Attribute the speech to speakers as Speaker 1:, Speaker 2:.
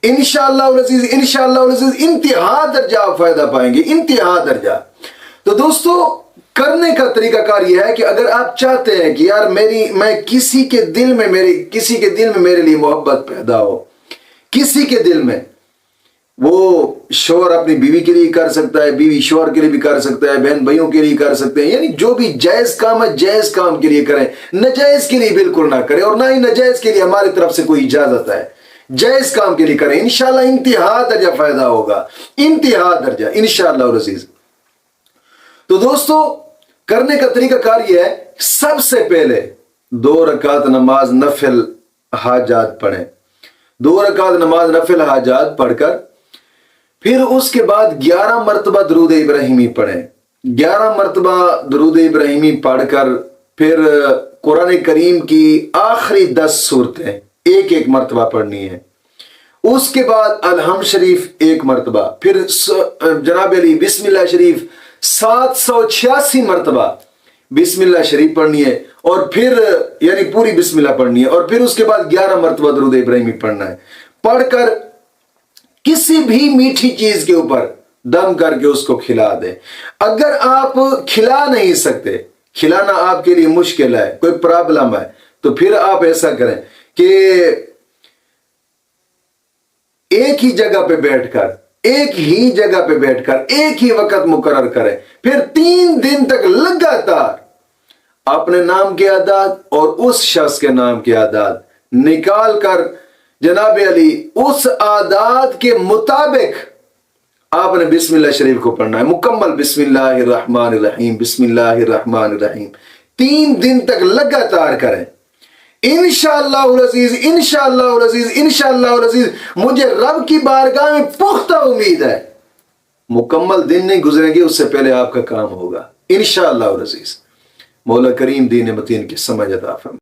Speaker 1: انشاءاللہ العزیز انشاءاللہ العزیز انتہا درجہ آپ فائدہ پائیں گے، انتہا درجہ۔ تو دوستو کرنے کا طریقہ کار یہ ہے کہ اگر آپ چاہتے ہیں کہ یار میں کسی کے دل میں میرے لیے محبت پیدا ہو، کسی کے دل میں، وہ شوہر اپنی بیوی کے لیے کر سکتا ہے، بیوی شوہر کے لیے بھی کر سکتا ہے، بہن بھائیوں کے لیے کر سکتے ہیں، یعنی جو بھی جائز کام ہے جائز کام کے لیے کریں، ناجائز کے لیے بالکل نہ کریں، اور نہ ہی ناجائز کے لیے ہماری طرف سے کوئی اجازت ہے، جائز کام کے لیے کریں، انشاءاللہ انتہا درجہ فائدہ ہوگا، انتہا درجہ انشاءاللہ العزیز۔ تو دوستو کرنے کا طریقہ کار یہ ہے، سب سے پہلے 2 رکعت نماز نفل حاجات پڑھیں، 2 رکعت نماز نفل حاجات پڑھ کر پھر اس کے بعد 11 مرتبہ درود ابراہیمی پڑھیں، 11 مرتبہ درود ابراہیمی پڑھ کر پھر قرآن کریم کی آخری 10 سورتیں ایک مرتبہ پڑھنی ہے، اس کے بعد الحمد شریف 1 مرتبہ، پھر جناب علی بسم اللہ شریف 786 مرتبہ بسم اللہ شریف پڑھنی ہے، اور پھر یعنی پوری بسم اللہ پڑھنی ہے، اور پھر اس کے بعد 11 مرتبہ درود ابراہیمی پڑھنا ہے، پڑھ کر کسی بھی میٹھی چیز کے اوپر دم کر کے اس کو کھلا دیں۔ اگر آپ کھلا نہیں سکتے، کھلانا آپ کے لیے مشکل ہے، کوئی پرابلم ہے، تو پھر آپ ایسا کریں کہ ایک ہی جگہ پہ بیٹھ کر ایک ہی وقت مقرر کریں، پھر 3 دن تک لگاتار اپنے نام کے اعداد اور اس شخص کے نام کے اعداد نکال کر جناب علی اس اعداد کے مطابق آپ نے بسم اللہ شریف کو پڑھنا ہے، مکمل بسم اللہ الرحمن الرحیم بسم اللہ الرحمن الرحیم 3 دن تک لگاتار کریں، انشاءاللہ العزیز انشاءاللہ العزیز انشاءاللہ العزیز مجھے رب کی بارگاہ میں پختہ امید ہے مکمل دن نہیں گزریں گے اس سے پہلے آپ کا کام ہوگا انشاءاللہ العزیز۔ مولا کریم دین متین کی سمجھ عطا فرمائے۔